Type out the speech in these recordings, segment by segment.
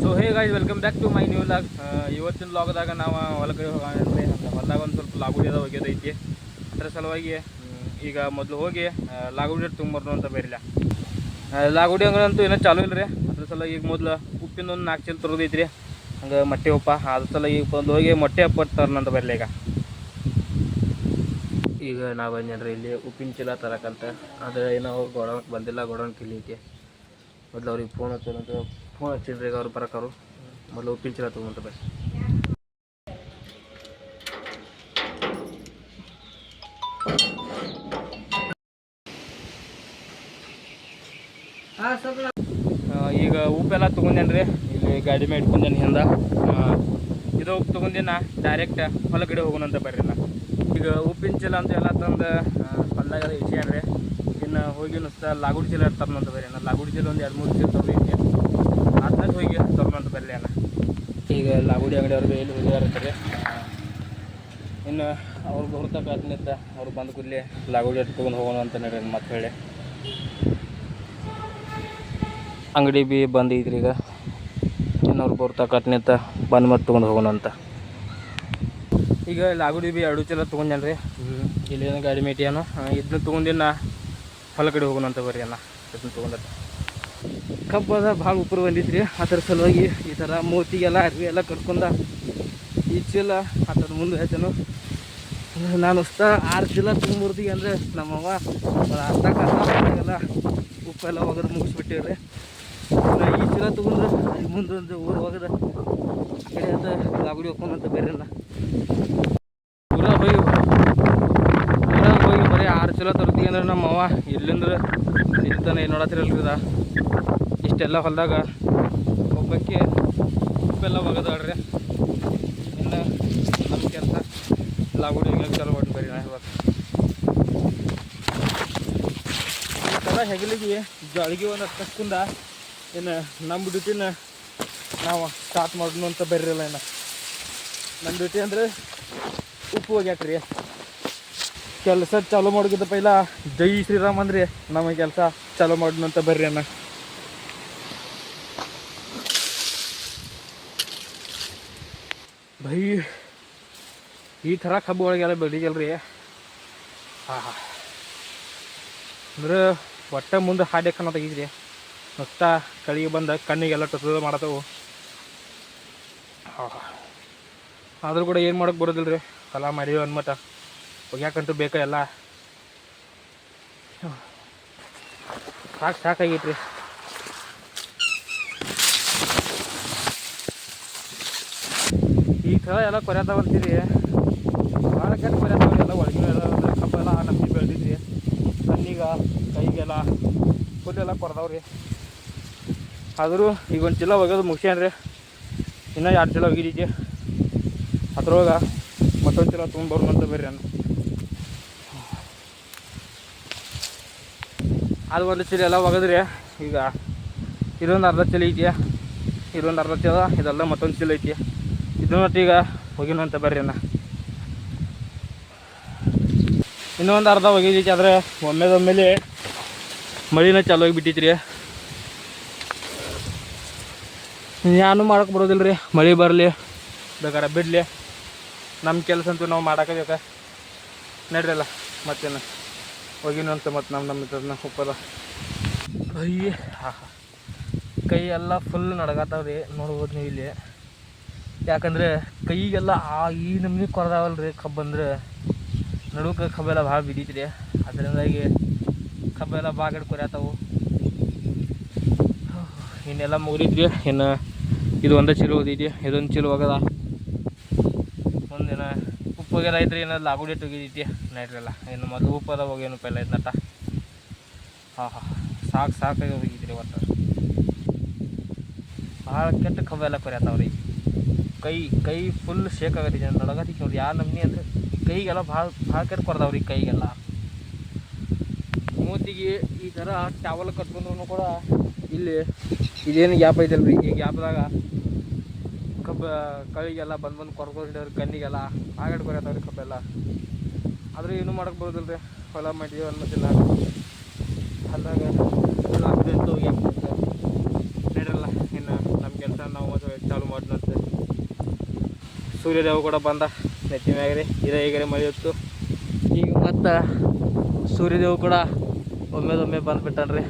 So hey guys welcome back to my new vlog. ಇವತ್ತಿನ ಲಾಗ್ದಾಗ ನಾವು ಹೊಲಕ್ಕೆ ಹೋಗೋಣ. ಹೊಲದಾಗ ಒಂದು ಸ್ವಲ್ಪ ಲಾಗುಡಿ ಅದ ಹೋಗ್ಯದೈತಿ. ಅದರ ಸಲುವಾಗಿ ಈಗ ಮೊದಲು ಹೋಗಿ ಲಾಗುಡಿ ತುಂಬ್ಬರ್ನು ಅಂತ ಬೇರಿಲ್ಲ. ಲಾಗುಡಿ ಅಂಗಂತೂ ಏನೋ ಚಾಲೂ ಇಲ್ಲ ರೀ. ಅದ್ರ ಸಲ ಈಗ ಮೊದಲು ಉಪ್ಪಿನ ಒಂದು 4 ಚೀಲ ತರೋದೈತಿ ರೀ. ಹಂಗೆ ಮೊಟ್ಟೆ ಉಪ್ಪ ಅದ್ರ ಸಲ ಈಗ ಬಂದು ಹೋಗಿ ಮೊಟ್ಟೆ ಹಪ್ಪತ್ತು ತರೋಣಂತ ಬರಲಿ. ಈಗ ನಾವು ಬಂದೇನ್ರಿ ಇಲ್ಲಿ ಉಪ್ಪಿನ ಚೀಲ ತರಕಂತ. ಆದರೆ ಏನೋ ಅವ್ರು ಗೋಡೌನ್ ಬಂದಿಲ್ಲ, ಗೋಡೌನ್ ಕಿಲ್ಲಿ ಐತಿ. ಮೊದಲು ಅವ್ರಿಗೆ ಫೋನ್ ಹಚ್ಚಿನ್ರಿ. ಈಗ ಅವ್ರು ಬರೋಕವ್ರು ಮೊದಲು ಉಪ್ಪಿನ ಚೀಲ ತೊಗೊಂತ ಬರ್ರಿ. ಈಗ ಉಪ್ಪೆಲ್ಲ ತೊಗೊಂಡೇನ್ರಿ. ಇಲ್ಲಿ ಗಾಡಿ ಮೇಲೆ ಇಟ್ಕೊಂಡೇನೆ ಹಿಂದೆ. ಇದು ಉಪ್ಪು ತೊಗೊಂಡಿನ ಡೈರೆಕ್ಟ್ ಹೊಲಗಡೆ ಹೋಗೋಣಂತ ಬರ್ರಿ. ಈಗ ಉಪ್ಪಿನ ಚೀಲ ಅಂತ ಎಲ್ಲ ತಂದು ಹೊಲದಾಗ ಇಟ್ಸ್ಯಾನ್ರಿ. ಇನ್ನು ಹೋಗಿ ಲಾಗುಡಿ ಚೀಲ ತರೋಣಂತ ಬರ್ರಿ. ಲಾಗುಡಿ ಚೀಲ ಒಂದು 2-3 ಚೀಲ ತೊಗೊಂಡೈತಿ. ಅದನ್ನ ಹೋಗಿ ತರೋಣಂತ ಬರಲಿ ಈಗ ಲಾಗುಡಿ ಅಂಗಡಿಯವ್ರಿಗೆ ಎಲ್ಲಿ ಹೋಗಿದಾರೆ. ಇನ್ನು ಅವ್ರು ಬರ್ತಕ್ಕಂತ ಅವ್ರು ಬಂದು ಕೂಡಲೇ ಲಾಗುಡಿ ತೊಗೊಂಡು ಹೋಗೋಣ ಅಂತ ನೋಡ್ರಿ. ಮತ್ತೆ ಹೇಳಿ ಅಂಗಡಿ ಬಿ ಬಂದ್ ಐತ್ರಿ. ಈಗ ಇನ್ನು ಅವ್ರು ಬರ್ತಕ್ಕಂತ ಬಂದು ಮತ್ತೆ ತೊಗೊಂಡು ಹೋಗೋಣ ಅಂತ. ಈಗ ಲಾಗುಡಿ ಬಿ 2 ಚೀಲ ತೊಗೊಂಡೇನ್ರಿ. ಇಲ್ಲೇನೋ ಗಾಡಿ ಮೇಟಿಯಾನು ಇದನ್ನ ತೊಗೊಂಡಿನ ಹೊಲ ಕಡೆ ಹೋಗೋಣ ಅಂತ ಬರ್ರಿ ಇದನ್ನ ತೊಗೊಂಡ್ರೆ. ಕಬ್ಬದ ಭಾಳ ಉಪ್ಪರು ಬಂದಿದ್ರಿ. ಅದರ ಸಲುವಾಗಿ ಈ ಥರ ಮೂತಿಗೆಲ್ಲ ಅರ್ವಿ ಎಲ್ಲ ಕಟ್ಕೊಂಡ ಈ ಚೀಲ ಅದರ ಮುಂದೆ ಆಯ್ತೇನು. ನಾನು 6 ಚೀಲ ತೊಗೊಂಡ್ಬರ್ತೀವಿ ಅಂದರೆ ನಮ್ಮವ್ವ ಅರ್ಧಕ್ಕೆಲ್ಲ ಉಪ್ಪೆಲ್ಲ ಒಗದು ಮುಗಿಸ್ಬಿಟ್ಟಿವ್ರಿ. ಈ ಚೀಲ ತೊಗೊಂಡ್ರೆ ಅಲ್ಲಿ ಮುಂದೊಂದು ಊರು ಒಗದ ಆ ಕಡೆ ಅಂತ ಲಾಗುಡಿ ಹೋಗ್ಕೊಂಡಂತ ಬೇರೆ ಊರಾಗ ಹೋಗಿ ಬರೀ 6 ಚೀಲ ತರ್ತೀವಿ ಅಂದ್ರೆ ನಮ್ಮವ್ವ ಎಲ್ಲಿಂದ್ರೆ ನಿಲ್ತಾನೆ ನೋಡತ್ತಿರಲ್ರಿ. ಇಷ್ಟೆಲ್ಲ ಹೊಲದಾಗ ಒಬ್ಬಕ್ಕೆ ಉಪ್ಪೆಲ್ಲ ಒಗದಾಡ್ರಿ. ಇನ್ನು ನಮ್ಮ ಕೆಲಸ ಲಾಗುಡಿ ಹೆಂಗೆ ಚಾಲು ಮಾಡಿ ಬರೀ. ನಾ ಇವಾಗ ಈ ಥರ ಹೆಗಲಿಗೆ ಜಳಿಗೆ ಒಂದು ಹತ್ತಕ್ಕಿಂದ ಇನ್ನು ನಮ್ಮ ಡ್ಯೂಟಿನ ನಾವು ಸ್ಟಾರ್ಟ್ ಮಾಡೋಣ ಅಂತ ಬರೀರಲ್ಲ. ಇನ್ನು ನಮ್ಮ ಡ್ಯೂಟಿ ಅಂದರೆ ಉಪ್ಪು ಹೋಗ್ಯಾಕ್ರಿ. ಕೆಲಸ ಚಾಲೂ ಮಾಡೋಕ್ಕಿಂತ ಪೈಲ ಜೈ ಶ್ರೀರಾಮ್ ಅಂದ್ರೆ ನಮಗೆ ಕೆಲಸ ಚಾಲೂ ಮಾಡೋಣ ಅಂತ ಬರ್ರಿ ಭೈ. ಈ ಥರ ಕಬ್ಬು ಒಳಗೆಲ್ಲ ಬೆಳಿಗಲ್ರಿ. ಅಂದ್ರೆ ಒಟ್ಟ ಮುಂದೆ ಹಾಡೆ ಕಣ್ಣ ತೆಗಿದ್ರಿ. ಮತ್ತ ಕಳಿಗೆ ಬಂದ ಕಣ್ಣಿಗೆಲ್ಲ ಟೊಸ ಮಾಡತ್ತವು. ಆದರೂ ಕೂಡ ಏನು ಮಾಡೋಕ್ಕೆ ಬರೋದಿಲ್ಲ ರೀ. ಹೊಲ ಮಾಡಿವಿ ಅನ್ಮಟ ಹೋಗ್ಯಾಕಂತೂ ಬೇಕಾ ಎಲ್ಲ. ಸಾಕಾಗೈತ್ರಿ. ಈ ಥರ ಎಲ್ಲ ಕೊರ್ಯಾತಾವಂತೀರಿ. ಭಾಳ ಕೆಟ್ಟ ಕೊರ್ಯಾತಾವ್ರಿ. ಎಲ್ಲ ಒಳಗಿನ ಎಲ್ಲ ಕಬ್ಬೆಲ್ಲ ನಮ್ಗೆ ಬೆಳೆದಿದ್ರಿ. ಕಣ್ಣಿಗೆ ಕೈಗೆಲ್ಲ ಫುಲ್ಲೆಲ್ಲ ಕೊರ್ದಾವ್ರಿ. ಆದರೂ ಈಗ ಒಂದು ಚೀಲ ಒಗೆದು ಮುಗಿಸ್ಯಾನ್ರಿ. ಇನ್ನೂ 2 ಚೀಲ ಒಗಿದೈತಿ. ಅದ್ರೊಳಗೆ ಮತ್ತೊಂದು ಚೀಲ ತೊಗೊಂಡ್ಬರೋಣ ಅಂತ ಬರ್ರಿ ಅದು ಒಂದು ಚೀಲ ಎಲ್ಲ ಒಗದ್ರಿ. ಈಗ ಇದೊಂದು ಅರ್ಧ ಚೀಲ ಐತಿ. ಇದೊಂದು ಅರ್ಧ ಚೀಲ ಇದೆಲ್ಲ ಮತ್ತೊಂದು ಚೀಲ ಐತಿ. ಇದನ್ನೊಟ್ಟು ಈಗ ಒಗಿನ ಅಂತ ಬರ್ರಿ ಇನ್ನೊಂದು ಅರ್ಧ ಒಗಿದೈತಿ. ಆದರೆ ಒಮ್ಮೆದೊಮ್ಮೆಲೆ ಮಳಿನ ಚಾಲು ಆಗಿಬಿಟ್ಟೈತ್ರಿ. ಏನು ಮಾಡೋಕೆ ಬರೋದಿಲ್ಲ ರೀ. ಮಳೆ ಬರಲಿ ಬೇಕಾರೆ ಬಿಡಲಿ, ನಮ್ಮ ಕೆಲಸ ಅಂತೂ ನಾವು ಮಾಡೋಕೆ ನಡ್ರಲ್ಲ. ಮತ್ತೇನು ಹೋಗಿನ ಅಂತ ಮತ್ತೆ ನಮ್ಮ ಉಪ್ಪದ ಅಯ್ಯ ಕೈ ಎಲ್ಲ ಫುಲ್ ನಡಗತ್ತಾವ್ರಿ. ನೋಡ್ಬೋದು ನೀವು ಇಲ್ಲಿ. ಯಾಕಂದರೆ ಕೈಗೆಲ್ಲ ಈ ನಮ್ನಿ ಕೊರದಾವಲ್ರಿ. ಕಬ್ಬು ಅಂದ್ರೆ ನಡುಕ್ಕೆ ಕಬ್ಬೆಲ್ಲ ಭಾಳ ಬಿದ್ದೈತ್ರಿ. ಅದರಿಂದಾಗಿ ಕಬ್ಬೆಲ್ಲ ಬಾಗಡ್ ಕೊರ್ಯಾತಾವು. ಇನ್ನೆಲ್ಲ ಮುಗಿದ್ರಿ. ಇನ್ನು ಇದು ಒಂದು ಚೀಲ ಹೋಗೈತಿ. ಇದೊಂದು ಚೀಲ ಹೋಗದ. ಒಂದಿನ ಉಪ್ಪು ಹೋಗ್ಯದ ಐತ್ರಿ. ಏನಾದ್ರು ಲಾಗುಡಿ ಹೋಗಿದೈತಿ ನೈಟ್ರೆಲ್ಲ. ಇನ್ನು ಮೊದಲು ಉಪ್ಪದ ಹೋಗ್ಯೇನು ಪೈಲ ಐತೆ ನಟ. ಸಾಕಾಗಿ ಹೋಗಿದ್ರಿ. ಒಟ್ಟು ಭಾಳ ಕೆಟ್ಟ ಕಬ್ಬೆಲ್ಲ ಕೊರ್ಯಾತಾವ್ರಿ. ಕೈ ಫುಲ್ ಶೇಕ್ ಆಗತ್ತೈತಿ. ನಡಗತ್ತೈತಿ ನೋಡ್ರಿ. ಯಾವ ನಮ್ನಿ ಅಂದರೆ ಕೈಗೆಲ್ಲ ಭಾಳ ಕೆಟ್ಟ ಕೊರ್ದಾವ್ರಿ. ಕೈಗೆಲ್ಲ ಮೂತಿಗೆ ಈ ಥರ ಟಾವಲ್ ಕಟ್ಕೊಂಡ್ರು ಕೂಡ ಇಲ್ಲಿ ಇದೇನು ಗ್ಯಾಪ್ ಐತಲ್ರಿ. ಈ ಗ್ಯಾಪ್ದಾಗ ಕೈಗೆಲ್ಲ ಬಂದು ಕೊರ್ಕೊಂಡಿವ್ರಿ. ಕಣ್ಣಿಗೆಲ್ಲ ಆಗಡ್ ಕೊರ್ಯಾತಾವ್ರಿ ಕಬ್ಬೆಲ್ಲ. ಆದರೂ ಏನೂ ಮಾಡೋಕ್ಕೆ ಬರೋದಿಲ್ಲ ರೀ. ಹೊಲ ಮಾಡಿದೀವಿ ಅನ್ನೋದಿಲ್ಲ. ಹೊಲದಾಗ ಆಗ್ಬಿಟ್ಟು ನಡೀರಲ್ಲ. ಇನ್ನು ನಮ್ಮ ಕೆಲಸ ನಾವು ಚಾಲು ಮಾಡಿನಂತೆ. ಸೂರ್ಯದೇವ ಕೂಡ ಬಂದ ನೆತ್ತಿ ಮ್ಯಾಗ್ರಿ ಈಗ ಮಳೆ ಇತ್ತು. ಈಗ ಮತ್ತು ಸೂರ್ಯದೇವ್ ಕೂಡ ಒಮ್ಮೆದೊಮ್ಮೆ ಬಂದುಬಿಟ್ಟನ್ರಿ.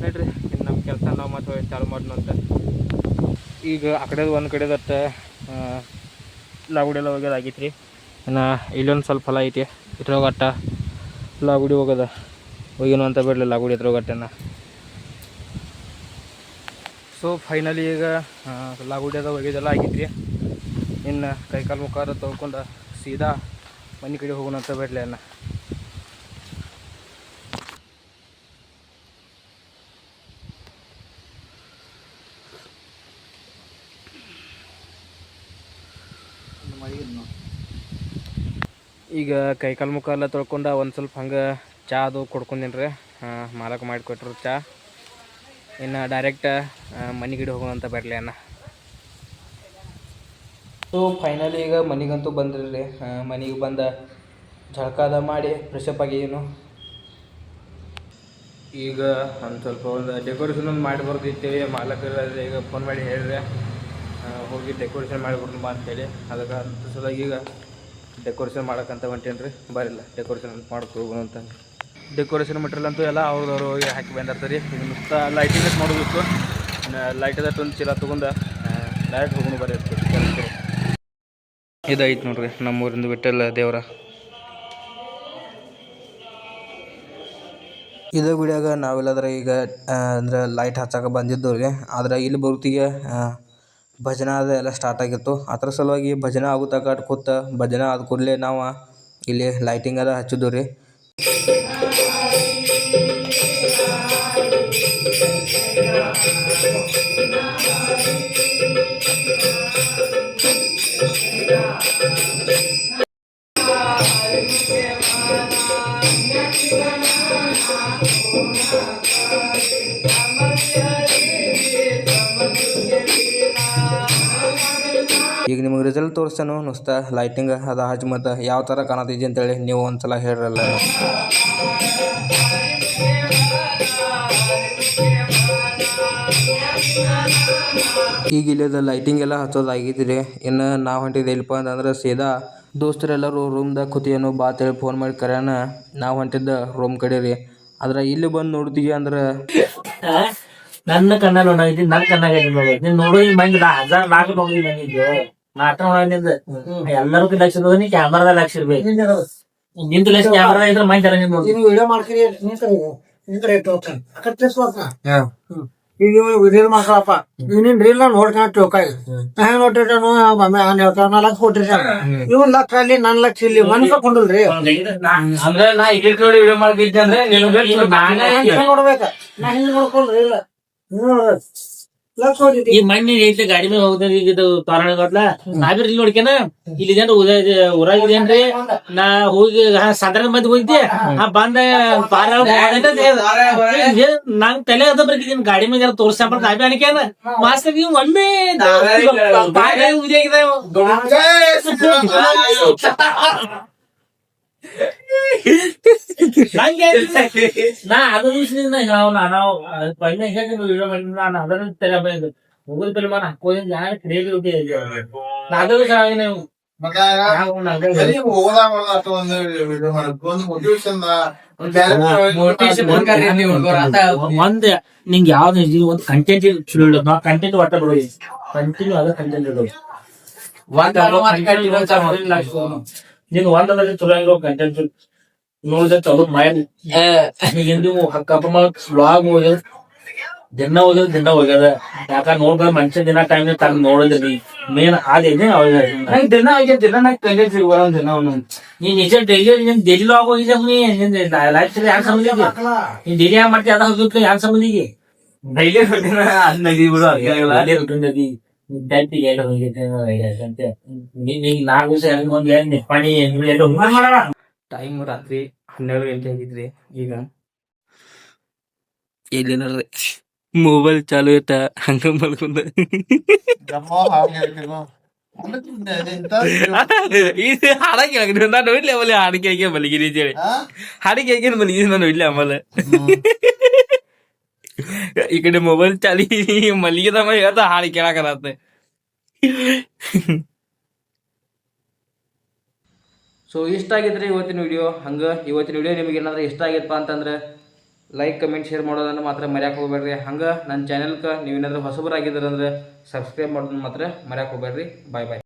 ನೋಡ್ರಿ ಇನ್ನು ನಮ್ಮ ಕೆಲಸ ನಾವು ಮತ್ತೆ ಚಾಲು ಮಾಡಿನಂತೆ. ಈಗ ಆ ಕಡೆ ಒಂದು ಕಡೆದಟ್ಟ ಲಾಗುಡಿ ಎಲ್ಲ ಹೋಗೋದಾಗಿತ್ತು ರೀ. ಇನ್ನು ಇಲ್ಲೊಂದು ಸ್ವಲ್ಪ ಹೊಲ ಐತಿ, ಇದ್ರೊಳಗಟ್ಟ ಲಾಗುಡಿ ಹೋಗಿನು ಅಂತ ಬಿಡಲಿಲ್ಲ ಲಾಗುಡಿ ಇದ್ರೊಳಗಟ್ಟೆನ. ಸೊ ಫೈನಲಿ ಈಗ ಲಾಗುಡಿಯದ ಹೋಗಿದ್ದೆಲ್ಲ ಆಗಿತ್ತು. ಇನ್ನು ಕೈಕಾಲು ಮುಖಾರ ತೊಳ್ಕೊಂಡು ಸೀದಾ ಮನೆ ಕಡೆ ಹೋಗೋಣ ಅಂತ ಬಿಡಲಿ ಅನ್ನ. ಈಗ ಕೈಕಾಲು ಮುಖ ಎಲ್ಲ ತೊಳ್ಕೊಂಡು ಒಂದು ಸ್ವಲ್ಪ ಹಂಗೆ ಚಾ ಅದು ಕೊಡ್ಕೊಂಡೀನಿ ರೀ. ಮಾಲಕ ಮಾಡಿಕೊಟ್ರು ಚಾ. ಇನ್ನು ಡೈರೆಕ್ಟ್ ಮನೆ ಗಿಡ ಹೋಗೋಣ ಅಂತ ಬರಲಿ ಅನ್ನ. ಸೊ ಫೈನಲಿ ಈಗ ಮನೆಗಂತೂ ಬಂದ್ರಿ ರೀ. ಮನೆಗೆ ಬಂದ ಜಳಕಾದ ಮಾಡಿ ಫ್ರೆಶಪ್ ಆಗಿದ್ದೀನು. ಈಗ ಒಂದು ಸ್ವಲ್ಪ ಡೆಕೋರೇಷನ್ ಒಂದು ಮಾಡಿ ಬರ್ದಿತ್ತೇವೆ. ಮಾಲಕರು ಈಗ ಫೋನ್ ಮಾಡಿ ಹೇಳಿದ್ರೆ ಹೋಗಿ ಡೆಕೋರೇಷನ್ ಮಾಡಿಬಿಡ್ತೀನಿ ಬಾ ಅಂತೇಳಿ. ಅದಕ್ಕೆ ಅಂತ ಸಲುವಾಗಿ ಈಗ ಡೆಕೋರೇಷನ್ ಮಾಡೋಕ್ಕಂತ ಹೊಂಟೇನಿ ರೀ. ಬರಿಲ್ಲ ಡೆಕೋರೇಷನ್ ಅಂತ ಮಾಡ್ಕೊ ಹೋಗೋಣ ಅಂತ. ಡೆಕೋರೇಷನ್ ಮೆಟೀರಿಯಲ್ ಅಂತೂ ಎಲ್ಲ ಅವ್ರದವ್ರು ಹೋಗಿ ಹಾಕಿ ಬಂದಿರ್ತಾರೆ. ಈಗ ನುಸ್ತ ಲೈಟಿಂಗ್ ಮಾಡೋದಿತ್ತು. ಲೈಟದಟ್ಟು ಒಂದು ಚೀಲ ತೊಗೊಂಡು ಡೈರೆಕ್ಟ್ ಹೋಗೋಣ ಬರೀ ಕೆಲಸ. ಇದೈತೆ ನೋಡ್ರಿ ನಮ್ಮೂರಿಂದ ಬಿಟ್ಟಲ್ಲ ದೇವ್ರ. ಇದೇ ಗುಡಿಯಾಗ ನಾವೆಲ್ಲದ್ರೆ ಈಗ ಅಂದ್ರೆ ಲೈಟ್ ಹಚ್ಚಕ್ಕೆ ಬಂದಿದ್ದು ರೀ. ಆದ್ರೆ ಇಲ್ಲಿ ಬರುತ್ತಿಗೆ ಭಜನೆ ಅದು ಎಲ್ಲ ಸ್ಟಾರ್ಟ್ ಆಗಿತ್ತು. ಅದ್ರ ಸಲುವಾಗಿ ಭಜನೆ ಆಗೋ ತನಕ ಕೂತ ಭಜನೆ ಆದ ಕೂಡಲೇ ನಾವು ಇಲ್ಲಿ ಲೈಟಿಂಗ್ ಎಲ್ಲ ಹಚ್ಚಿದ್ದು ರೀ. ಈಗ ನಿಮಗೆ ರಿಸಲ್ಟ್ ತೋರಿಸ್ತಾನು ನುಸ್ತ ಲೈಟಿಂಗ್ ಅದು ಹಚ್ಚಿ ಮತ್ತು ಯಾವ ಥರ ಕಾಣತೈತಿ ಅಂತೇಳಿ ನೀವು ಒಂದ್ಸಲ ಹೇಳ್ರಲ್ಲ. ಈಗ ಇಲ್ಲದ ಲೈಟಿಂಗ್ ಎಲ್ಲ ಹಚ್ಚೋದಾಗಿತ್ತು ರೀ. ಇನ್ನು ನಾವು ಹೊಂಟಿದ್ದು ಎಲ್ಪ ಅಂತಂದ್ರೆ ಸೀದಾ ದೋಸ್ತರೆಲ್ಲರೂ ರೂಮ್ದಾಗ ಕೂತಿಯೇನು ಬಾ ಅಂತೇಳಿ ಫೋನ್ ಮಾಡಿ ಕರೆಯೋಣ ನಾವು ಹೊಂಟಿದ್ದ ರೂಮ್ ಕಡೆ ರೀ. ಆದ್ರೆ ಇಲ್ಲಿ ಬಂದು ನೋಡ್ತೀವಿ ಅಂದ್ರೆ ನನ್ನ ಕಣ್ಣಲ್ಲಿ ನೋಡೈತಿ, ನನ್ನ ಕಣ್ಣಾಗ ನೀನ್ ನೋಡೋ ಮಂದಿ ನಾಲ್ಕು ನೋಡಿದ್ದೆ ನಾಟ ನೋಡಿದ್ದ ಎಲ್ಲರಿಗೂ ಲಕ್ಷ ಇರೋದು ಕ್ಯಾಮರಾದ ಲಕ್ಷ ಇರ್ಬೇಕು. ನಿಂತ ಲಕ್ಷ ಕ್ಯಾಮರಾ ಇದ್ರೆ ಮಂದಿ ಎಲ್ಲ ವಿಡಿಯೋ ಮಾಡ್ತೀರಿ ಈಗ ರೀಲ್ ಮಾಡ್ಕೊಳಪ್ಪ. ನೀನ್ ರೀಲ್ ನೋಡ್ಕೊಂಡ್ ತಿಳ್ಕಾಯಿ ಹೆಂಗ್ ನೋಡಿರ್ತಾನು ಹೇಳ್ತಾನ 4 ಲಕ್ಷ ಕೊಟ್ಟಿರ್ತಾನ. ಇವನ್ ಲಕ್ಷ ಅಲ್ಲಿ 4 ಲಕ್ಷ ಇಲ್ಲಿ ಮನ್ಸ ಕೊಂಡಲ್ರಿ. ಅಂದ್ರೆ ನಾ ಇದಕ್ಕೆ ನೋಡಿ ವಿಡಿಯೋ ಮಾಡ್ತಿದ್ದೆ ಅಂದ್ರೆ ನೋಡ್ಬೇಕ ನಾ ಹಿಂಗ್ ನೋಡ್ಕೊಂಡ್ರಿ ಇಲ್ಲ ಈ ಮಣ್ಣಿ ಐತೆ ಗಾಡಿ ಮೇಲೆ ಹೋಗ್ತಾರೆ. ಈಗ ತೋರಣ ಗೊತ್ತಲ್ಲ ನಾವೇ ನೋಡ್ಕೇನ ಇಲ್ಲಿ ಊರಾಗಿದೇನ್ರಿ ನಾ ಹೋಗಿ ಸಾಧಾರಣ ಮಂದಿ ಹೋಗಿದ್ದೆ ಬಂದ ನಂಗ್ ತಲೆ ಅದ ಬರ್ಕಿದೀನಿ ಗಾಡಿ ಮೇಲೆ ತೋರ್ಸಪ್ಪ ನಾವೇ ಅನ್ಕೇನ ಮಾಸ್ತ ಒಮ್ಮೆ ನಾ ಅದು ನಾವು ವಿಡಿಯೋ ಮಾಡಿ ನಾನು ಅದನ್ನು ತಲೆ ಮುಗಿದ ತಲೆ ಮಾನ ಹಾಕೋದ್ ಒಂದ್ ನಿಂಗ್ ಯಾವ್ದು ಒಂದ್ ಕಂಟೆಂಟ್ ಚಲೋ ಇಡೋದು ನಾವು ಕಂಟೆಂಟ್ ಒಟ್ಟ ಬಿಡೋದು ಕಂಟಿನ್ಯೂ ಅದ ಕಂಟೆಂಟ್ ಇಡೋದು. ನೀನ್ ಒಂದಲ್ಲಿ ಚಲೋ ಆಗಿರೋ ಕಂಟೆಂಟ್ ನೋಡಿದ್ರೆ ಚಲೋ ಮೈಂಡ್ ನೀವು ಹಕ್ಕಪ್ಪ ಬ್ಲಾಗ್ ಹೋಗ್ಯದ ದಿನ ಹೋಗ್ಯದ ಯಾಕ ನೋಡ್ಬ ಮನುಷ್ಯ ದಿನ ಟೈಮ್ ತಗ ನೋಡಿದ್ರಿ ಮೇನ್ ಅದೇನೆ ದಿನ ನೀ ನಿಜ ಡೈಲಿ ಲಾಗ್ ಹೋಗಿದ್ದೆ ಲೈಫ್ ಯಾಕೆ ಸಂಬಂಧಿಗೆ ನೀನ್ ಡೈಲಿ ಯಾಕೆ ಮಾಡ್ತೀವಿ ಅದ ಹೋಗುತ್ತೆ ಯಾಕೆ ಸಂಬಂಧಿಗೆ ಡೈಲಿ ನದಿ ಬಿಡು ಅದೇ ನದಿ ಟೈಮ್ ರಾತ್ರಿ 12 ಗಂಟೆ ಆಗಿದ್ರಿ. ಈಗ ಎಲ್ಲಿನಲ್ರಿ ಮೊಬೈಲ್ ಚಾಲು ಇಟ್ಟ ಹಂಗ ಮಲ್ಕೊಂಡ ಹಾಡ ಕೇಳಿದ್ರಿ ನಾನು ನೋಡ್ಲಿ ಆಮೇಲೆ ಹಾಡಿಕೆ ಮಲಗಿರಿ ಅಂತೇಳಿ ಹಾಡಿಕೆ ಮಲಗಿರಿ ನಾನು ನೋಡ್ಲಿ ಆಮೇಲೆ ಈ ಕಡೆ ಮೊಬೈಲ್ ಚಾಲಿ ಮಲ್ಲಿಗೆದ ಮೈ ಹೇಳ್ತಾ ಹಾಡು ಕೇಳಾಕತ್ತೆ. ಸೊ ಇಷ್ಟ ಆಗಿದ್ರೆ ಇವತ್ತಿನ ವಿಡಿಯೋ. ಹಂಗೆ ಇವತ್ತಿನ ವಿಡಿಯೋ ನಿಮಗೆ ಏನಾದರೂ ಇಷ್ಟ ಆಗಿತ್ತಪ್ಪ ಅಂತಂದ್ರೆ ಲೈಕ್ ಕಮೆಂಟ್ ಶೇರ್ ಮಾಡೋದನ್ನು ಮಾತ್ರ ಮರ್ಯಾಕೆ ಹೋಗ್ಬೇಡ್ರಿ. ಹಂಗೆ ನನ್ನ ಚಾನಲ್ಗೆ ನೀವೇನಾದರೂ ಹೊಸಬರಾಗಿದ್ದೀರಂದ್ರೆ ಸಬ್ಸ್ಕ್ರೈಬ್ ಮಾಡೋದನ್ನು ಮಾತ್ರ ಮರ್ಯಾಕೆ ಹೋಗ್ಬೇಡ್ರಿ. ಬಾಯ್ ಬಾಯ್.